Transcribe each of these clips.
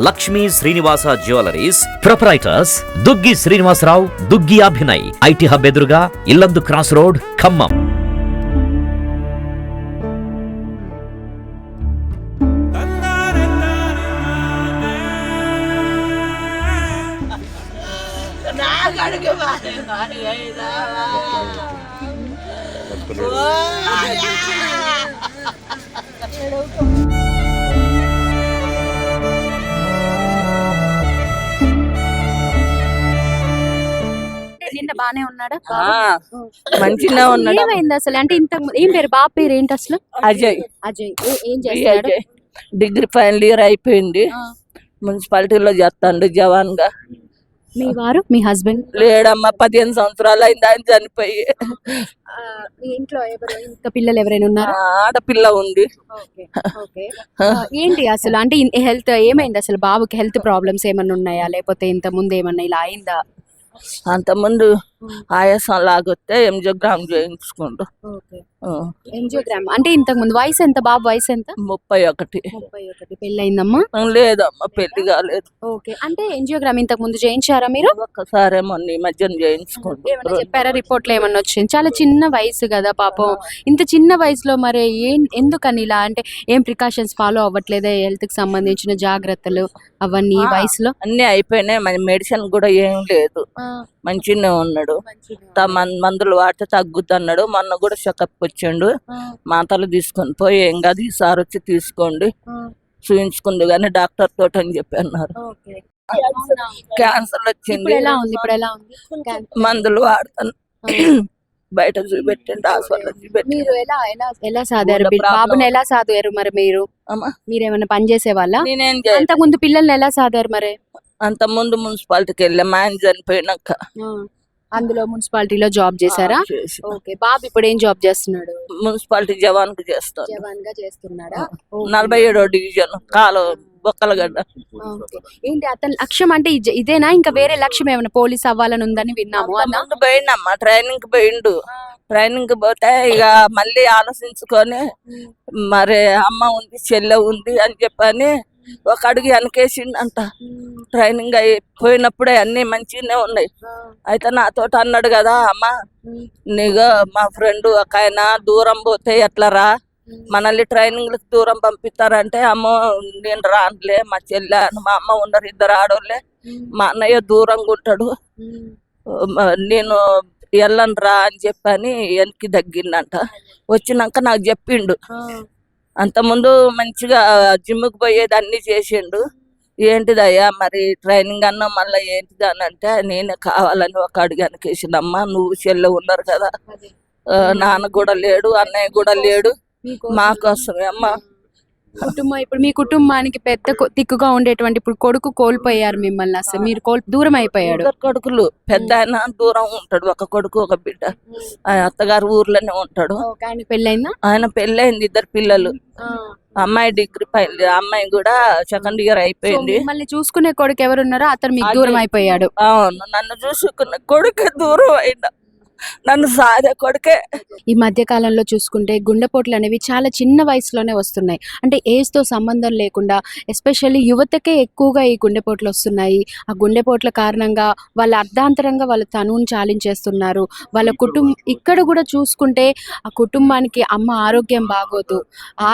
Lakshmi Srinivasa jewelleries proprietors Duggi Srinivasa Rao, Duggi Abhinay, IT hub ఎదురుగా Yellandu cross road, Khammam. నిన్న బానే ఉన్నాడా? మంచిగా ఉన్నాడు. ఏమైంది అసలు? అంటే ఇంత ఏం పేరు? బాబు పేరు ఏంటి అసలు? అజయ్. అజయ్ ఏం చేస్తాడు? డిగ్రీ ఫైనల్ ఇయర్ అయిపోయింది. మున్సిపాలిటీలో చేస్తాడు జవాన్ గా. మీ వారు, మీ హస్బెండ్ లేడమ్మా, 15 సంవత్సరాలు అయింది ఆయన చనిపోయి. మీ ఇంట్లో ఇంకా పిల్లలు ఎవరైనా ఉన్నారా? ఆడపిల్ల ఉంది. ఏంటి అసలు? అంటే హెల్త్ ఏమైంది అసలు? బాబుకి హెల్త్ ప్రాబ్లమ్స్ ఏమన్నా ఉన్నాయా, లేకపోతే ఇంత ముందు ఏమన్నా ఇలా అయిందా? అంత ముందు ఆయాసం లాగొస్తే ఎంజియోగ్రామ్ చేయించుకోండు. ఎంజియోగ్రామ్ అంటే ఇంతకు ముందు వయసు ఎంత? బాబు వయసు ఎంత? 31. పెళ్లి అయిందమ్మా? లేదమ్మా, పెళ్లి కాలేదు. ఓకే. అంటే ఎంజియోగ్రామ్ ఇంతకు ముందు చేయించారా మీరు? ఒక్కసారి మొన్న ఈ మధ్యన చేయించుకోండు. చెప్పారా? రిపోర్ట్లు ఏమన్నా వచ్చింది? చాలా చిన్న వయసు కదా పాపం. ఇంత చిన్న వయసులో మరి ఎందుకని ఇలా? అంటే ఏం ప్రికాషన్స్ ఫాలో అవ్వట్లేదా? హెల్త్ కి సంబంధించిన జాగ్రత్తలు అవన్నీ ఈ వయసులో? అన్ని అయిపోయినాయి. మన మెడిసిన్ కూడా ఏం లేదు, మంచిగానే ఉన్నాడు. మందులు వాడితే తగ్గుద్ది అన్నాడు. మొన్న కూడా చెకప్ వచ్చిండు. మాతలు తీసుకొని పోయి ఏం కాదు ఈసారి వచ్చి తీసుకోండి చూయించుకుంది కానీ డాక్టర్ తోటి అని చెప్పి అన్నారు. క్యాన్సర్ వచ్చింది. మందులు వాడతాను. బయట చూపెట్టండి, హాస్పిటల్ చూపెట్టి. మీరు ఎలా సాదారు బాబుని? ఎలా సాదారు మరి మీరు? మీరేమన్నా పని చేసే వాళ్ళ? అంత ముందు పిల్లల్ని ఎలా సాదారు మరి? అంత ముందు మున్సిపాలిటీకి వెళ్ళా, మా ఆయన చనిపోయినాక. అందులో మున్సిపాలిటీలో జాబ్ చేశారా? ఓకే. బాబు ఇప్పుడు ఏం జాబ్ చేస్తున్నాడు? మున్సిపాలిటీ జవాన్ గా చేస్తాడు. జవాన్ గా చేస్తున్నాడా? 47వ డివిజన్ కాలు బొక్కలగడ్డ. ఏంటి అతని లక్ష్యం? అంటే ఇదేనా? ఇంకా వేరే లక్ష్యం ఏమైనా? పోలీస్ అవ్వాలని ఉందని విన్నాము. పోయిండమ్మా, ట్రైనింగ్ కి పోయిండు. ట్రైనింగ్ కి పోతే ఇక మళ్ళీ ఆలోచించుకొని మరి అమ్మ ఉంది, చెల్లె ఉంది అని చెప్పని ఒక అడుగు వెనకేసిండంట. ట్రైనింగ్ అయిపోయినప్పుడే అన్ని మంచిగానే ఉన్నాయి. అయితే నాతో అన్నాడు కదా, అమ్మ నీకు మా ఫ్రెండ్ ఒక ఆయన దూరం పోతే ఎట్లరా, మనల్ని ట్రైనింగ్లకు దూరం పంపిస్తారంటే, అమ్మ నేను రానులే, మా చెల్లె మా అమ్మ ఉన్నారు, 2 ఆడోళ్ళే, మా అన్నయ్య దూరంగా ఉంటాడు, నేను వెళ్ళను రా అని చెప్పని వెనక్కి తగ్గిందంట. వచ్చినాక నాకు చెప్పిండు. అంతకుముందు మంచిగా జిమ్కి పోయేది అన్ని చేసిండు. ఏంటిదయ్యా మరి ట్రైనింగ్ అన్నా మళ్ళీ ఏంటిది అని అంటే, నేనే కావాలని ఒక అడుగు వెనకేసిందమ్మా, నువ్వు చెల్లె ఉన్నారు కదా, నాన్న కూడా లేడు, అన్నయ్య కూడా లేడు, మా కోసమే అమ్మా. కుటుంబం ఇప్పుడు మీ కుటుంబానికి పెద్ద దిక్కుగా ఉండేటువంటి ఇప్పుడు కొడుకు కోల్పోయారు మిమ్మల్ని. అసలు మీరు దూరం అయిపోయాడు. కొడుకులు పెద్ద ఆయన దూరం ఉంటాడు, ఒక కొడుకు ఒక బిడ్డ. అత్తగారు ఊర్లోనే ఉంటాడు. ఆయన పెళ్ళైందా? ఆయన పెళ్ళైంది, 2 పిల్లలు. అమ్మాయి డిగ్రీ ఫైనల్, అమ్మాయి కూడా 2nd ఇయర్ అయిపోయింది. మళ్ళీ చూసుకునే కొడుకు ఎవరున్నారో అతను మీకు దూరం అయిపోయాడు. అవును, నన్ను చూసుకున్న కొడుకు దూరం అయినా, నన్ను సారే కొడుకే. ఈ మధ్య కాలంలో చూసుకుంటే గుండెపోట్లు అనేవి చాలా చిన్న వయసులోనే వస్తున్నాయి. అంటే ఏజ్ తో సంబంధం లేకుండా ఎస్పెషల్లీ యువతకే ఎక్కువగా ఈ గుండెపోట్లు వస్తున్నాయి. ఆ గుండెపోట్ల కారణంగా వాళ్ళ అర్ధాంతరంగా వాళ్ళ తనువును చాలించేస్తున్నారు. వాళ్ళ ఇక్కడ కూడా చూసుకుంటే ఆ కుటుంబానికి అమ్మ ఆరోగ్యం బాగోదు,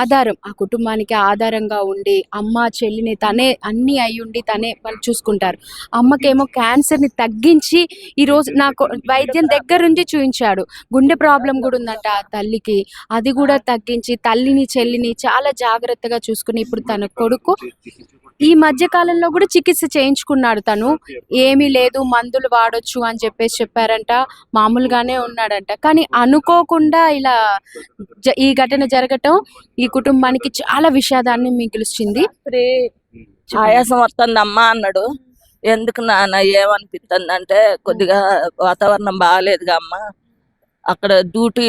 ఆధారం ఆ కుటుంబానికి ఆధారంగా ఉండి అమ్మ చెల్లిని తనే అన్ని అయ్యుండి తనే వాళ్ళు చూసుకుంటారు. అమ్మకేమో క్యాన్సర్ని తగ్గించి ఈరోజు నాకు వైద్యం దగ్గర చూయించాడు. గుండె ప్రాబ్లం కూడా ఉందంట ఆ తల్లికి, అది కూడా తగ్గించి తల్లిని చెల్లిని చాలా జాగ్రత్తగా చూసుకుని ఇప్పుడు తన కొడుకు ఈ మధ్య కాలంలో కూడా చికిత్స చేయించుకున్నాడు. తను ఏమీ లేదు, మందులు వాడొచ్చు అని చెప్పారంట, మామూలుగానే ఉన్నాడంట. కానీ అనుకోకుండా ఇలా ఈ ఘటన జరగటం ఈ కుటుంబానికి చాలా విషాదాన్ని మిగిల్చింది. ఆయాసం వస్తుందమ్మా అన్నాడు. ఎందుకు నాన్న ఏమనిపిస్తుంది అంటే, కొద్దిగా వాతావరణం బాగాలేదుగా అమ్మ, అక్కడ డ్యూటీ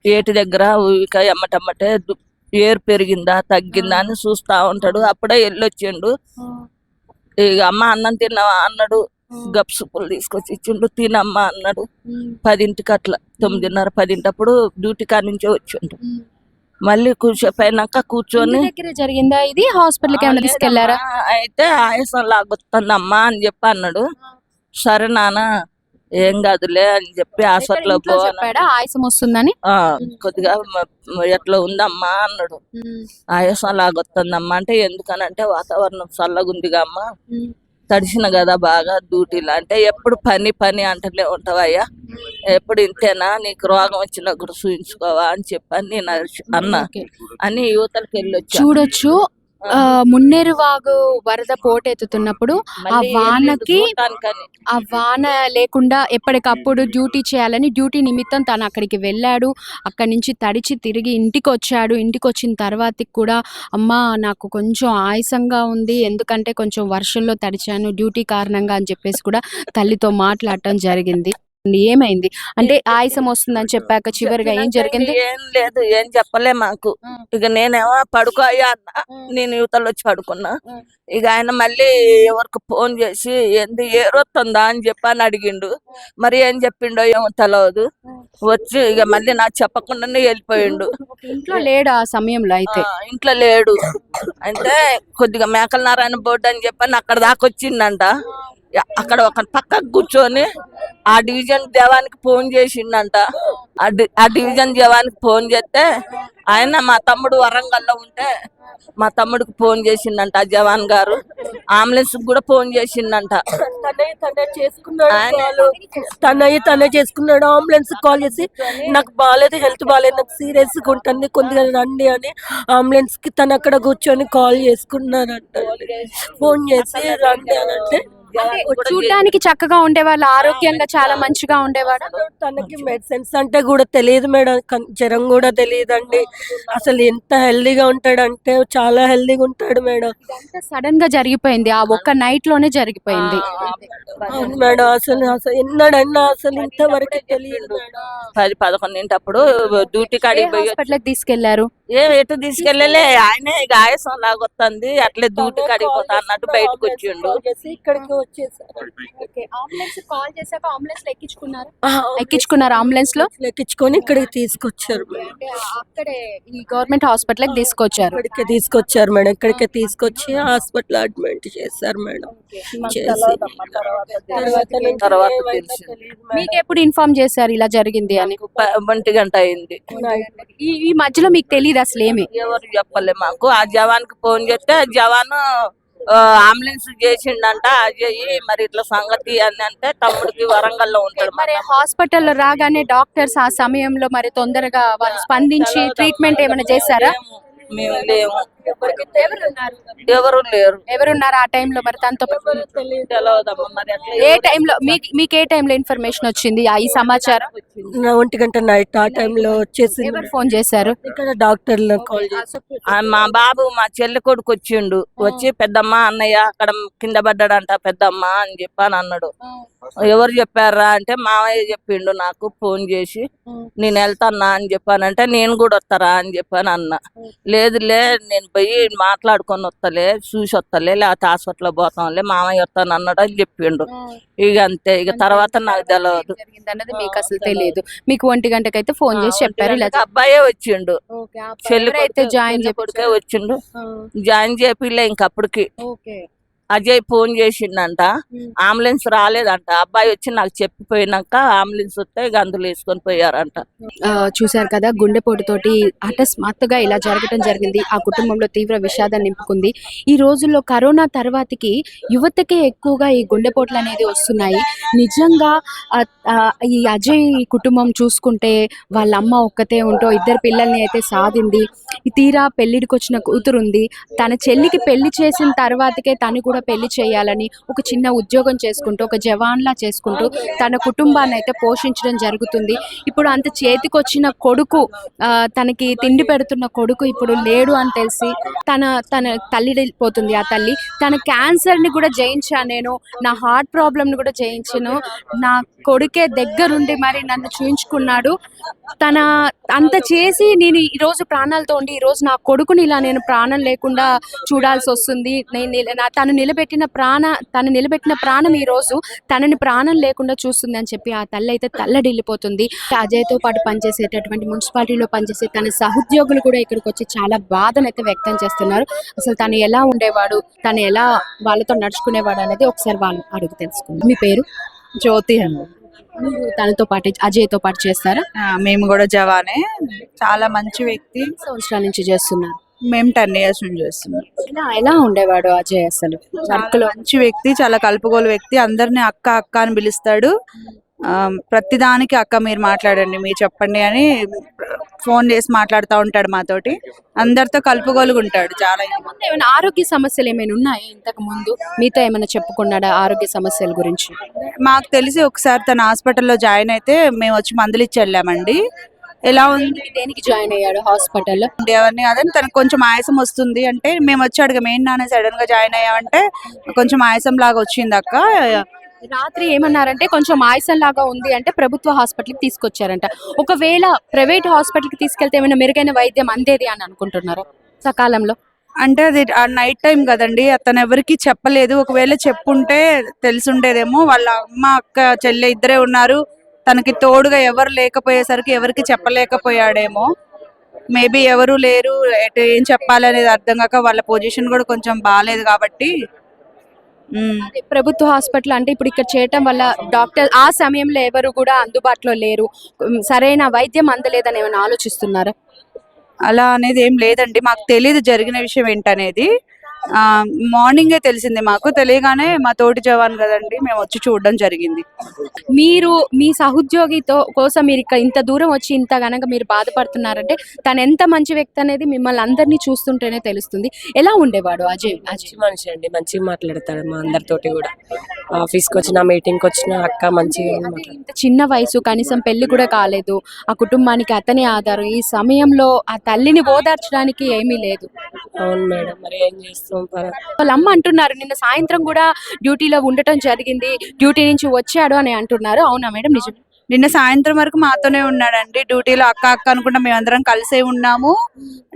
ఏటి దగ్గర ఇక ఎమ్మటమ్మటే ఏరు పెరిగిందా తగ్గిందా అని చూస్తా ఉంటాడు. అప్పుడే వెళ్ళొచ్చిండు. ఇక అమ్మ అన్నం తిన్నావా అన్నాడు. గప్సుపులు తీసుకొచ్చి ఇచ్చిండు, తినమ్మా అన్నాడు. 10ంటికి అట్లా 9:30 10 డ్యూటీ కాడ నుంచే వచ్చిండు. మళ్ళీ కూర్చోపోయినాక కూర్చొని ఇంటి దగ్గరే జరిగిందా ఇది? హాస్పిటల్కి ఏమైనా తీసుకెళ్లారా? లేదమ్మా, అయితే ఆయాసం లాగుతుందమ్మా అని చెప్పి అన్నాడు. సరే నాన్న ఏం కాదులే అని చెప్పి హాస్పిటల్ ఇంట్లో చెప్పాడా ఆయాసం వస్తుందని? కొద్దిగా ఎట్లా ఉందమ్మా అన్నాడు. ఆయాసం లాగొస్తుందమ్మా అంటే ఎందుకనంటే వాతావరణం చల్లగుందిగా అమ్మ, తడిసిన కదా బాగా డ్యూటీలు అంటే ఎప్పుడు పని పని అంటలే ఉంటావయ్యా, ఎప్పుడు ఇంతేనా, నీకు రోగం వచ్చినప్పుడు చూయించుకోవా అని చెప్పని నేను అన్నా అని యువతలకి వెళ్ళి వచ్చా. చూడొచ్చు, మున్నేరు వాగు వరద పోటెత్తుతున్నప్పుడు ఆ వానకి ఆ వాన లేకుండా ఎప్పటికప్పుడు డ్యూటీ చేయాలని డ్యూటీ నిమిత్తం తను అక్కడికి వెళ్ళాడు. అక్కడి నుంచి తడిచి తిరిగి ఇంటికి వచ్చాడు. ఇంటికి వచ్చిన తర్వాతకి కూడా అమ్మా నాకు కొంచెం ఆయాసంగా ఉంది, ఎందుకంటే కొంచెం వర్షంలో తడిచాను డ్యూటీ కారణంగా అని చెప్పేసి కూడా తల్లితో మాట్లాడటం జరిగింది. ఏమైంది అంటే ఆయాసం వస్తుందని చెప్పాక చివరిగా ఏం జరిగింది? ఏం లేదు, ఏం చెప్పలే మాకు. ఇక నేనేమో పడుకోయా అన్న, నేను యువతలో వచ్చి పడుకున్నా. ఇక ఆయన మళ్ళీ ఎవరికి ఫోన్ చేసి ఏంది ఏరొస్తుందా అని చెప్పని అడిగిండు. మరి ఏం చెప్పిండో ఏమో తెలియదు. వచ్చి ఇక మళ్ళీ నాకు చెప్పకుండానే వెళ్ళిపోయిండు. ఇంట్లో లేడు ఆ సమయంలో? అయితే ఇంట్లో లేడు అంటే కొద్దిగా మేకల నారాయణ బోర్డు అని చెప్పని అక్కడ దాకా వచ్చిండంట. అక్కడ ఒక పక్కకు కూర్చొని ఆ డివిజన్ జవానికి ఫోన్ చేసిండంట. ఆ డివిజన్ జవానికి ఫోన్ చేస్తే ఆయన మా తమ్ముడు వరంగల్లో ఉంటే మా తమ్ముడికి ఫోన్ చేసిండంట. ఆ జవాన్ గారు అంబులెన్స్ కూడా ఫోన్ చేసిండంట. తనే చేసుకున్నాడు. అంబులెన్స్ కాల్ చేసి నాకు బాగాలేదు, హెల్త్ బాగాలేదు, నాకు సీరియస్ గా ఉంటుంది, కొద్దిగా రండి అని అంబులెన్స్ కి తను అక్కడ కూర్చొని కాల్ చేసుకున్నారంట. ఫోన్ చేసి రండి అని అంటే చూడడానికి చక్కగా ఉండేవాళ్ళు, ఆరోగ్యంగా చాలా మంచిగా ఉండేవాడు. తనకి మెడిసిన్స్ అంటే కూడా తెలియదు మేడం, జ్వరం కూడా తెలియదండి. అసలు ఎంత హెల్దీగా ఉంటాడంటే చాలా హెల్దీగా ఉంటాడు మేడం. సడన్ గా జరిగిపోయింది, ఆ ఒక్క నైట్ లోనే జరిగిపోయింది. అవును మేడం, అసలు ఎన్నడన్నా అసలు ఇంతవరకు తెలియదు మేడం. 10-11 అప్పుడు డ్యూటీ కాడికి పోయి హాస్పిటల్ తీసుకెళ్లారు? ఎటు తీసుకెళ్ళలే, ఆయనే ఇక ఆయాసం లాగొస్తుంది అట్లే డ్యూటీ కాడికి పోతా అన్నట్టు బయటకు వచ్చిండు. ఇక్కడికి ఎక్కించుకున్నారు అంబులెన్స్ లో, ఎక్కించుకొని ఇక్కడికి తీసుకొచ్చారు. అక్కడే ఈ గవర్నమెంట్ హాస్పిటల్ తీసుకొచ్చారు. ఇక్కడికే తీసుకొచ్చారు మేడం, ఇక్కడికే తీసుకొచ్చి హాస్పిటల్ అడ్మిట్ చేశారు మేడం. తర్వాత తెలిసింది. మీకు ఎప్పుడు ఇన్ఫార్మ్ చేశారు ఇలా జరిగింది అని? 1 గంట అయింది. ఈ మధ్యలో మీకు తెలియదు అసలు ఏమి? ఎవరు చెప్పలే మాకు. ఆ జవాన్కి ఫోన్ చేస్తే ఆ జవాన్ అంబులెన్స్ చేసిండంట. అజయ్ మరి ఇట్లా సంగతి అని అంటే తమ్ముడికి వరంగల్లో ఉంటాడు. మరి హాస్పిటల్ రాగానే డాక్టర్స్ ఆ సమయంలో మరి తొందరగా వాళ్ళు స్పందించి ట్రీట్మెంట్ ఏమైనా చేశారా? మేము లేము, ఎవరు లేరు. ఎవరున్నారు ఆ టైంలో మరి తనతో? తెలియదమ్మా మరి అట్లా. ఏ టైంలో మీకు ఏ టైంలో ఇన్ఫర్మేషన్ వచ్చింది ఈ సమాచారం? 1 గంట నైట్ ఆ టైంలో వచ్చేసి. ఎవరు ఫోన్ చేశారు? ఇక్కడ డాక్టర్లు కాల్ చేసి మా బాబు మా చెల్లి కొడుకు వచ్చిండు. వచ్చి పెద్దమ్మ అన్నయ్య అక్కడ కింద పడ్డాడంట పెద్దమ్మ అని చెప్పని అన్నాడు. ఎవరు చెప్పారా అంటే మామయ్య చెప్పిండు నాకు ఫోన్ చేసి, నేను వెళ్తానా అని చెప్పానంటే నేను కూడా వస్తారా అని చెప్పాను అన్న. లేదులే నేను పోయి మాట్లాడుకొని వస్తలే, చూసి వస్తలే, లేకపోతే హాస్పిటల్ పోతాంలే, మామయ్య వస్తాను అన్నాడు అని చెప్పిండు. ఇక అంతే, ఇక తర్వాత నాకు తెలియదు అన్నది మీకు అసలు తెలియదు. మీకు 1 గంటకైతే ఫోన్ చేసి చెప్పారు ఇలా అబ్బాయే వచ్చిండు, చెల్లి అయితే జాయిన్ కొడుకే వచ్చిండు. జాయిన్ చేపిలే ఇంకప్పటికి. అజయ్ ఫోన్ చేసిండంట, అంబులెన్స్ రాలేదంట. అబ్బాయి వచ్చి నాకు చెప్పిపోయినాక అంబులెన్స్ వస్తే ఇక అందులో వేసుకొని పోయారంట. చూశారు కదా, గుండెపోటుతోటి అకస్మాత్తుగా ఇలా జరగడం జరిగింది. ఆ కుటుంబంలో తీవ్ర విషాదం నింపుకుంది. ఈ రోజుల్లో కరోనా తర్వాతకి యువతకే ఎక్కువగా ఈ గుండెపోట్లు అనేది వస్తున్నాయి. నిజంగా ఈ అజయ్ కుటుంబం చూసుకుంటే వాళ్ళ అమ్మ ఒక్కతే ఉంటూ 2 పిల్లల్ని అయితే సాధింది. తీరా పెళ్లిడికి వచ్చిన కూతురు ఉంది. తన చెల్లికి పెళ్లి చేసిన తర్వాతకే తను కూడా పెళ్లి చేయాలని ఒక చిన్న ఉద్యోగం చేసుకుంటూ, ఒక జవాన్లా చేసుకుంటూ తన కుటుంబాన్ని అయితే పోషించడం జరుగుతుంది. ఇప్పుడు అంత చేతికొచ్చిన కొడుకు, తనకి తిండి పెడుతున్న కొడుకు ఇప్పుడు లేడు అని తెలిసి తన తల్లి పోతుంది. ఆ తల్లి తన క్యాన్సర్ని కూడా జయించాను, నేను నా హార్ట్ ప్రాబ్లమ్ని కూడా జయించాను, నా కొడుకే దగ్గరుండి మరి నన్ను చూయించుకున్నాడు, తన అంత చేసి నేను ఈరోజు ప్రాణాలతో ఉండి ఈరోజు నా కొడుకుని ఇలా నేను ప్రాణం లేకుండా చూడాల్సి వస్తుంది, తను తను నిలబెట్టిన ప్రాణం ఈ రోజు తనని ప్రాణం లేకుండా చూస్తుంది అని చెప్పి ఆ తల్లి అయితే తల్లడిల్లిపోతుంది. అజయ్తో పాటు పనిచేసేటటువంటి మున్సిపాలిటీలో పనిచేసే తన సహోద్యోగులు కూడా ఇక్కడికి వచ్చి చాలా బాధనైతే వ్యక్తం చేస్తున్నారు. అసలు తను ఎలా ఉండేవాడు, తను ఎలా వాళ్ళతో నడుచుకునేవాడు అనేది ఒకసారి వాళ్ళు అడుగు తెలుసుకుందాం. మీ పేరు? జ్యోతి అండి. మీరు తనతో పాటు అజయ్తో పాటు చేస్తారా? మేము కూడా జవానే. చాలా మంచి వ్యక్తి. ఎన్ని సంవత్సరాల నుంచి చేస్తున్నారు? మేము 10 years నుంచి చేస్తున్నాం. ఎలా ఉండేవాడు అజయ్ అసలు వర్క్ లో? మంచి వ్యక్తి, చాలా కలుపుగోలు వ్యక్తి. అందరిని అక్క అక్క అని పిలుస్తాడు. ప్రతిదానికి అక్క మీరు మాట్లాడండి, మీరు చెప్పండి అని ఫోన్ చేసి మాట్లాడుతూ ఉంటాడు మాతోటి. అందరితో కలుపుగోలుగా ఉంటాడు. చాలా ఏమైనా ఆరోగ్య సమస్యలు ఏమైనా ఉన్నాయా ఇంతకు ముందు? మీతో ఏమైనా చెప్పుకున్నాడా ఆరోగ్య సమస్యల గురించి? మాకు తెలిసి ఒకసారి తన హాస్పిటల్లో జాయిన్ అయితే మేము వచ్చి మందులు ఇచ్చి వెళ్ళామండి. ఎలా ఉంది, దేనికి జాయిన్ అయ్యాడు హాస్పిటల్లో? ఎవరిని అదని తనకు కొంచెం ఆయాసం వస్తుంది అంటే మేము వచ్చి అడిగాం, ఏంటి నాన్న సడన్ గా జాయిన్ అయ్యామంటే కొంచెం ఆయాసం లాగా వచ్చింది అక్క. రాత్రి ఏమన్నారంటే కొంచెం ఆయాసం లాగా ఉంది అంటే ప్రభుత్వ హాస్పిటల్కి తీసుకొచ్చారంట. ఒకవేళ ప్రైవేట్ హాస్పిటల్కి తీసుకెళ్తే ఏమైనా మెరుగైన వైద్యం అందేది అని అనుకుంటున్నారా సకాలంలో? అంటే అది ఆ నైట్ టైం కదండి, అతను ఎవరికి చెప్పలేదు. ఒకవేళ చెప్పుంటే తెలిసుండేదేమో. వాళ్ళ అమ్మ అక్క చెల్లె ఇద్దరే ఉన్నారు, తనకి తోడుగా ఎవరు లేకపోయేసరికి ఎవరికి చెప్పలేకపోయాడేమో. మేబీ ఎవరు లేరు, ఏం చెప్పాలనేది అర్థం కాక వాళ్ళ పొజిషన్ కూడా కొంచెం బాగాలేదు కాబట్టి. అదే ప్రభుత్వ హాస్పిటల్ అంటే ఇప్పుడు ఇక్కడ చేయటం వల్ల డాక్టర్ ఆ సమయంలో ఎవరు కూడా అందుబాటులో లేరు, సరైన వైద్యం అందలేదని ఏమైనా ఆలోచిస్తున్నారా? అలా అనేది ఏం లేదండి, మాకు తెలియదు జరిగిన విషయం ఏంటనేది. మార్నింగే తెలిసింది మాకు. తెలియగానే మా తోటి జవాన్ కదండి, మేము వచ్చి చూడడం జరిగింది. మీరు మీ సహోద్యోగితో కోసం మీరు ఇక్కడ ఇంత దూరం వచ్చి ఇంత గనక మీరు బాధపడుతున్నారంటే తను ఎంత మంచి వ్యక్తి అనేది మిమ్మల్ని అందరినీ చూస్తుంటేనే తెలుస్తుంది. ఎలా ఉండేవాడు అజయ్? మంచి మనిషి అండి, మంచిగా మాట్లాడతాడు మా అందరితోటి కూడా. ఆఫీస్కి వచ్చిన మీటింగ్కి వచ్చిన అక్క మంచిగా ఇంత చిన్న వయసు, కనీసం పెళ్లి కూడా కాలేదు, ఆ కుటుంబానికి అతనే ఆధారం. ఈ సమయంలో ఆ తల్లిని ఓదార్చడానికి ఏమీ లేదు. అవును మేడం, మరి ఏం చేస్తాం. వాళ్ళ అమ్మ అంటున్నారు నిన్న సాయంత్రం కూడా డ్యూటీలో ఉండటం జరిగింది, డ్యూటీ నుంచి వచ్చాడు అని అంటున్నారు. అవునా మేడం? నిజం. నిన్న సాయంత్రం వరకు మాతోనే ఉన్నాడండి డ్యూటీలో. అక్క అక్క అనుకుంటా మేమందరం కలిసే ఉన్నాము.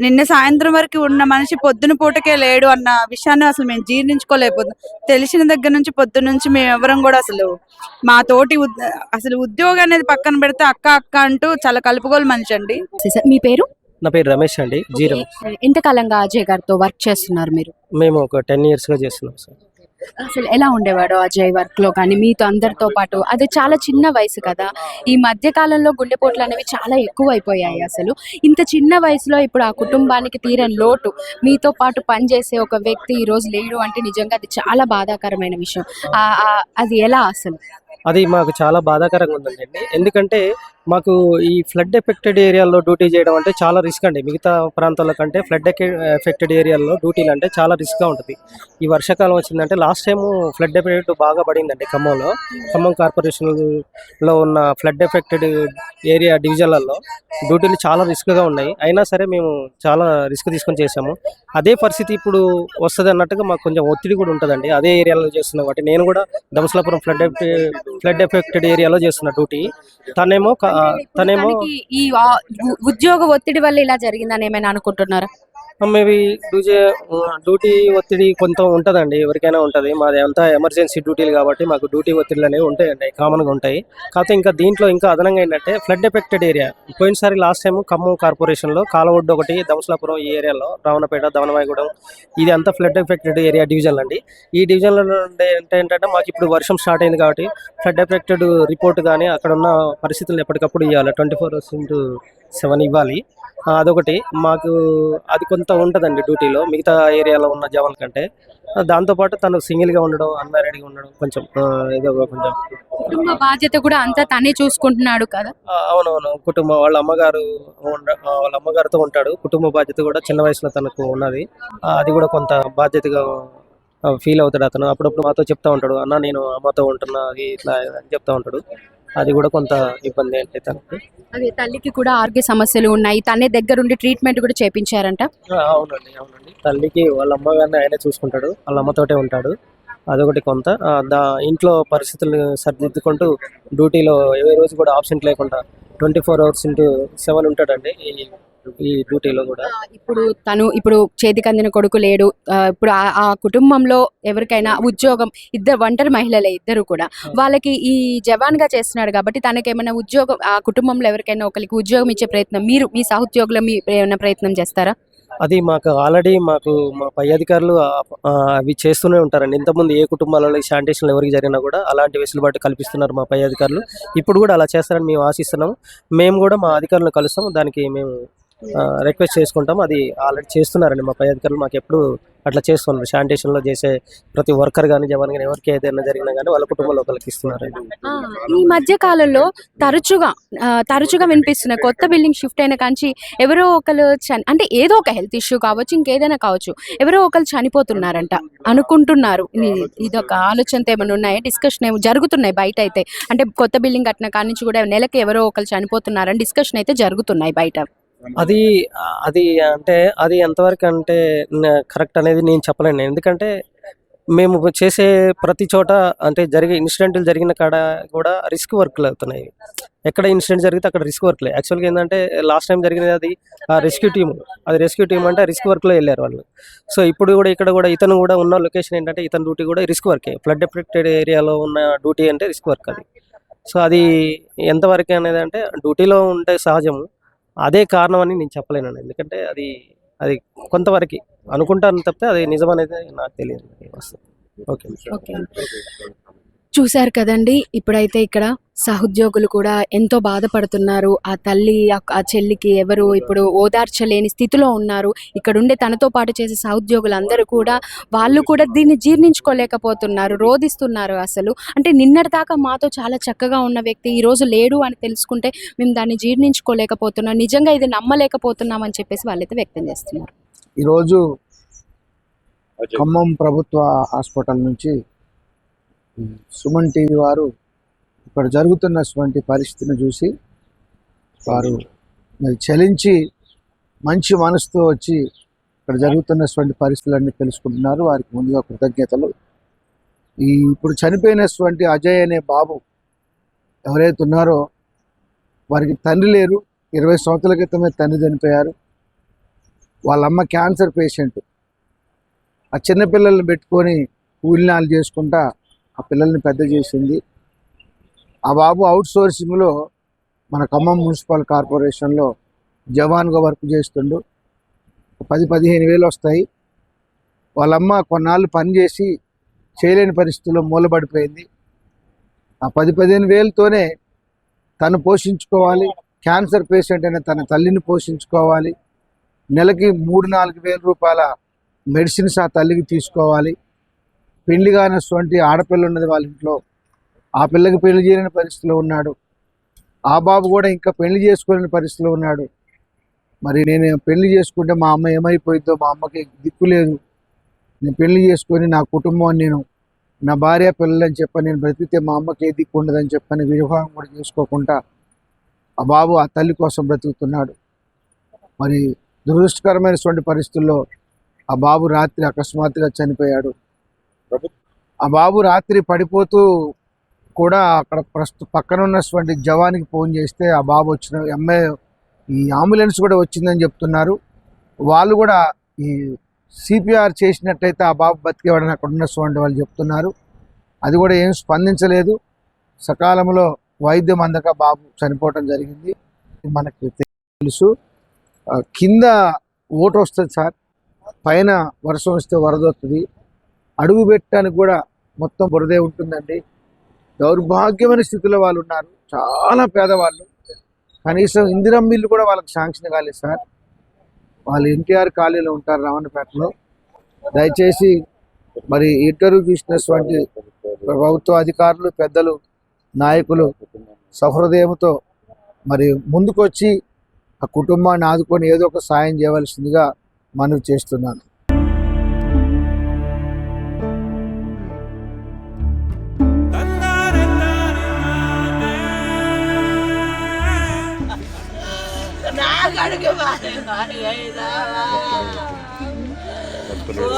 నిన్న సాయంత్రం వరకు ఉన్న మనిషి పొద్దున పూటకే లేడు అన్న విషయాన్ని అసలు మేము జీర్ణించుకోలేకపోతున్నాం. తెలిసిన దగ్గర నుంచి పొద్దున్న నుంచి మేము ఎవరం కూడా అసలు మా తోటి అసలు ఉద్యోగం అనేది పక్కన పెడితే అక్క అక్క అంటూ చాలా కలుపుగోలు మనిషి అండి. మీ పేరు? నా పేరు రమేష్ అండి. జీరో. ఎంతకాలంగా అజయ్ గారితో వర్క్ చేస్తున్నారు మీరు? మేము ఒక 10 years గా చేస్తున్నాం సార్. అసలు ఎలా ఉండేవాడు అజయ్ వర్క్ లో కానీ మీతో అందరితో పాటు? అది చాలా చిన్న వయసు కదా, ఈ మధ్య కాలంలో గుండెపోట్లు అనేవి చాలా ఎక్కువ అయిపోయాయి. అసలు ఇంత చిన్న వయసులో ఇప్పుడు ఆ కుటుంబానికి తీరని లోటు, మీతో పాటు పనిచేసే ఒక వ్యక్తి ఈ రోజు లేడు అంటే నిజంగా అది చాలా బాధాకరమైన విషయం. అది ఎలా అసలు? అది మాకు చాలా బాధాకరంగా ఉందండి. ఎందుకంటే మాకు ఈ ఫ్లడ్ ఎఫెక్టెడ్ ఏరియాల్లో డ్యూటీ చేయడం అంటే చాలా రిస్క్ అండి. మిగతా ప్రాంతాల కంటే ఫ్లడ్ ఎఫెక్టెడ్ ఏరియాల్లో డ్యూటీలు అంటే చాలా రిస్క్గా ఉంటుంది. ఈ వర్షాకాలం వచ్చిందంటే లాస్ట్ టైము ఫ్లడ్ ఎఫెక్ట్ బాగా పడిందండి ఖమ్మంలో. ఖమ్మం కార్పొరేషన్లో ఉన్న ఫ్లడ్ ఎఫెక్టెడ్ ఏరియా డివిజన్లలో డ్యూటీలు చాలా రిస్క్గా ఉన్నాయి. అయినా సరే మేము చాలా రిస్క్ తీసుకొని చేసాము. అదే పరిస్థితి ఇప్పుడు వస్తుంది అన్నట్టుగా మాకు కొంచెం ఒత్తిడి కూడా ఉంటుందండి. అదే ఏరియాలో చేస్తున్నాం కాబట్టి నేను కూడా దంసలాపురం ఫ్లడ్ ఎఫెక్టెడ్ ఏరియాలో చేస్తున్న డ్యూటీ. తనేమో ఈ ఉద్యోగ ఒత్తిడి వల్ల ఇలా జరిగిందని ఏమైనా అనుకుంటున్నారా? మేబీ డ్యూటీ ఒత్తిడి కొంత ఉంటుందండి, ఎవరికైనా ఉంటుంది. మాది అంతా ఎమర్జెన్సీ డ్యూటీలు కాబట్టి మాకు డ్యూటీ ఒత్తిడిలు అనేవి ఉంటాయండి, కామన్గా ఉంటాయి. కాకపోతే ఇంకా దీంట్లో ఇంకా అదనంగా ఏంటంటే ఫ్లడ్ ఎఫెక్టెడ్ ఏరియా. పోయినసారి లాస్ట్ టైం ఖమ్మం కార్పొరేషన్లో కాలవొడ్డు ఒకటి, దంసలాపురం ఈ ఏరియాలో రావణపేట, దవనవాయిగూడెం ఇది అంతా ఫ్లడ్ ఎఫెక్టెడ్ ఏరియా డివిజన్లు అండి. ఈ డివిజన్లో ఏంటంటే మాకు ఇప్పుడు వర్షం స్టార్ట్ అయింది కాబట్టి ఫ్లడ్ ఎఫెక్టెడ్ రిపోర్ట్ కానీ అక్కడ ఉన్న పరిస్థితులు ఎప్పటికప్పుడు ఇవ్వాలి, 24/7 ఇవ్వాలి. అదొకటి మాకు అది కొంత ఉంటుందండి డ్యూటీలో మిగతా ఏరియాలో ఉన్న జవాన్ కంటే. దాంతోపాటు తను సింగిల్గా ఉండడం, అన్మ్యారీడ్గా ఉండడం కొంచెం ఏదో కొంచెం కుటుంబ బాధ్యత కూడా అంతా తనే చూసుకుంటున్నాడు కదా. అవునవును, కుటుంబం వాళ్ళ అమ్మగారితో ఉంటాడు. కుటుంబ బాధ్యత కూడా చిన్న వయసులో తనకు ఉన్నది. అది కూడా కొంత బాధ్యతగా ఫీల్ అవుతాడు అతను. అప్పుడప్పుడు మాతో చెప్తా ఉంటాడు, అన్న నేను అమ్మతో ఉంటున్నా అది ఇట్లా అని చెప్తా ఉంటాడు. అది కూడా కొంత ఇబ్బంది అంటే తనకు. అదే తల్లికి కూడా ఆరోగ్య సమస్యలు ఉన్నాయి, తనే దగ్గరుండి ట్రీట్మెంట్ కూడా చేపించారంట. అవునండి. తల్లికి వాళ్ళ అమ్మగారిని ఆయనే చూసుకుంటాడు, వాళ్ళ అమ్మతోటే ఉంటాడు. అదొకటి కొంత. ఇంట్లో పరిస్థితులను సరిదిద్దుకుంటూ డ్యూటీలో ఏ రోజు కూడా ఆబ్సెంట్ లేకుండా 24 hours into 7 ఉంటాడండి. ఈ డ్యూటీలో కూడా. ఇప్పుడు చేతికి అందిన కొడుకు లేడు. ఇప్పుడు ఆ కుటుంబంలో ఎవరికైనా ఉద్యోగం, ఇద్దరు ఒంటరి మహిళలే ఇద్దరు కూడా, వాళ్ళకి ఈ జవాన్ గా చేస్తున్నాడు కాబట్టి తనకేమైనా ఉద్యోగం, ఆ కుటుంబంలో ఎవరికైనా ఒకరికి ఉద్యోగం ఇచ్చే ప్రయత్నం మీరు మీ సహోద్యోగులు మీ ఏమైనా ప్రయత్నం చేస్తారా? అది మాకు ఆల్రెడీ మా పై అధికారులు అవి చేస్తూనే ఉంటారండి. ఇంతకుముందు ఏ కుటుంబాలలో ఈ శానిటేషన్లు ఎవరికి జరిగినా కూడా అలాంటి వెసులుబాటు కల్పిస్తున్నారు మా పై అధికారులు. ఇప్పుడు కూడా అలా చేస్తారని మేము ఆశిస్తున్నాము. మేము కూడా మా అధికారులను కలుస్తాం, దానికి మేము రిక్వెస్ట్ చేసుకుంటాం. అది ఆల్రెడీ చేస్తున్నారండి మా పై అధికారులు, మాకు ఎప్పుడు అట్లా చేస్తున్నారు. శానిటేషన్లో చేసే ప్రతి వర్కర్ కానీ జవాన్ కానీ ఎవరికి ఏదైనా జరిగినా కానీ వాళ్ళ కుటుంబంలో ఒకరికి ఇస్తున్నారు. ఈ మధ్య కాలంలో తరచుగా వినిపిస్తున్న కొత్త బిల్డింగ్ షిఫ్ట్ అయిన కాంచి ఎవరో ఒకరు అంటే ఏదో ఒక హెల్త్ ఇష్యూ కావచ్చు, ఇంకేదైనా కావచ్చు, ఎవరో ఒకరు చనిపోతున్నారంట అనుకుంటున్నారు. ఇదొక ఆలోచనతో ఏమైనా ఉన్నాయా? డిస్కషన్ ఏమో జరుగుతున్నాయి బయట అయితే. అంటే కొత్త బిల్డింగ్ కట్టిన కాడి నుంచి కూడా నెలకి ఎవరో ఒకరు చనిపోతున్నారని డిస్కషన్ అయితే జరుగుతున్నాయి బయట. అది అంటే అది ఎంతవరకు అంటే కరెక్ట్ అనేది నేను చెప్పలేను. ఎందుకంటే మేము చేసే ప్రతి చోట అంటే ఇన్సిడెంట్లు జరిగిన కాడ కూడా రిస్క్ వర్క్లు అవుతున్నాయి. ఎక్కడ ఇన్సిడెంట్ జరిగితే అక్కడ రిస్క్ వర్క్లే. యాక్చువల్గా ఏంటంటే లాస్ట్ టైం జరిగినది అది రెస్క్యూ టీమ్ అంటే రిస్క్ వర్క్లో వెళ్ళారు వాళ్ళు. సో ఇప్పుడు కూడా ఇక్కడ కూడా ఇతను కూడా ఉన్న లొకేషన్ ఏంటంటే ఇతని డ్యూటీ కూడా రిస్క్ వర్కే. ఫ్లడ్ ఎఫెక్టెడ్ ఏరియాలో ఉన్న డ్యూటీ అంటే రిస్క్ వర్క్ అది. సో అది ఎంతవరకు అనేది అంటే డ్యూటీలో ఉంటే సహజము, అదే కారణం అని నేను చెప్పలేనండి. ఎందుకంటే అది కొంతవరకు అనుకుంటాను తప్పితే అది నిజమనేది నాకు తెలియదు. ఓకే. చూశారు కదండి, ఇప్పుడైతే ఇక్కడ సహోద్యోగులు కూడా ఎంతో బాధపడుతున్నారు. ఆ తల్లి ఆ చెల్లికి ఎవరు ఇప్పుడు ఓదార్చలేని స్థితిలో ఉన్నారు. ఇక్కడ ఉండే తనతో పాటు చేసే సహోద్యోగులు అందరూ కూడా వాళ్ళు కూడా దీన్ని జీర్ణించుకోలేకపోతున్నారు, రోధిస్తున్నారు. అసలు అంటే నిన్నటి దాకా మాతో చాలా చక్కగా ఉన్న వ్యక్తి ఈరోజు లేడు అని తెలుసుకుంటే మేము దాన్ని జీర్ణించుకోలేకపోతున్నాం, నిజంగా ఇది నమ్మలేకపోతున్నాం అని చెప్పేసి వాళ్ళైతే వ్యక్తం చేస్తున్నారు. ఈరోజు ఖమ్మం ప్రభుత్వ హాస్పిటల్ నుంచి సుమన్ టీవీ వారు ఇక్కడ జరుగుతున్నటువంటి పరిస్థితిని చూసి వారు చలించి మంచి మనసుతో వచ్చి ఇక్కడ జరుగుతున్నటువంటి పరిస్థితులన్నీ తెలుసుకుంటున్నారు. వారికి ముందుగా కృతజ్ఞతలు. ఇప్పుడు చనిపోయినటువంటి అజయ్ అనే బాబు ఎవరైతే ఉన్నారో వారికి తండ్రి లేరు. 20 సంవత్సరాల క్రితమే తండ్రి చనిపోయారు. వాళ్ళ అమ్మ క్యాన్సర్ పేషెంట్. ఆ చిన్నపిల్లల్ని పెట్టుకొని కూలినాలు చేసుకుంటా ఆ పిల్లల్ని పెద్ద చేసింది. ఆ బాబు అవుట్ సోర్సింగ్లో మన ఖమ్మం మున్సిపల్ కార్పొరేషన్లో జవాన్గా వర్క్ చేస్తుండు. 10-15 వేలు వస్తాయి. వాళ్ళమ్మ కొన్నాళ్ళు పని చేసి చేయలేని పరిస్థితుల్లో మూలబడిపోయింది. ఆ 10-15 వేలతోనే తను పోషించుకోవాలి. క్యాన్సర్ పేషెంట్ అయిన తన తల్లిని పోషించుకోవాలి. నెలకి 3-4 వేల రూపాయల మెడిసిన్స్ ఆ తల్లికి తీసుకోవాలి. పెళ్లి కానటువంటి ఆడపిల్ల ఉన్నది వాళ్ళ ఇంట్లో, ఆ పిల్లకి పెళ్లి చేయలేని పరిస్థితిలో ఉన్నాడు. ఆ బాబు కూడా ఇంకా పెళ్లి చేసుకోలేని పరిస్థితిలో ఉన్నాడు. మరి నేను పెళ్లి చేసుకుంటే మా అమ్మ ఏమైపోయిందో, మా అమ్మకి దిక్కు లేదు, నేను పెళ్లి చేసుకొని నా కుటుంబం నేను నా భార్య పిల్లలని చెప్పని నేను బ్రతికితే మా అమ్మకి ఏ దిక్కు ఉండదని చెప్పని వివాహం కూడా చేసుకోకుండా ఆ బాబు ఆ తల్లి కోసం బ్రతుకుతున్నాడు. మరి దురదృష్టకరమైనటువంటి పరిస్థితుల్లో ఆ బాబు రాత్రి అకస్మాత్తుగా చనిపోయాడు. ఆ బాబు రాత్రి పడిపోతూ కూడా అక్కడ పక్కన ఉన్నటువంటి జవాన్కి ఫోన్ చేస్తే ఆ బాబు వచ్చిన ఈ అంబులెన్స్ కూడా వచ్చిందని చెప్తున్నారు. వాళ్ళు కూడా ఈ సిపిఆర్ చేసినట్టయితే ఆ బాబు బతికేవాడని అక్కడ ఉన్నటువంటి వాళ్ళు చెప్తున్నారు. అది కూడా ఏం స్పందించలేదు. సకాలంలో వైద్యం అందక బాబు చనిపోవటం జరిగింది. మనకి తెలుసు కింద ఓటు వస్తుంది సార్, పైన వర్షం వస్తే వరద వస్తుంది. అడుగు పెట్టడానికి కూడా మొత్తం బురదే ఉంటుందండి. దౌర్భాగ్యమైన స్థితిలో వాళ్ళు ఉన్నారు, చాలా పేదవాళ్ళు. కనీసం ఇందిరమ్మ ఇల్లు కూడా వాళ్ళకి శాంక్షన్ కాలేదు సార్. వాళ్ళు ఎన్టీఆర్ కాలనీలో ఉంటారు రావణపేటలో. దయచేసి మరి ఇంటర్వ్యూ చూసినటువంటి ప్రభుత్వ అధికారులు, పెద్దలు, నాయకులు సహృదయంతో మరి ముందుకొచ్చి ఆ కుటుంబాన్ని ఆదుకొని ఏదో ఒక సాయం చేయవలసిందిగా మనవి చేస్తున్నాను. ఓ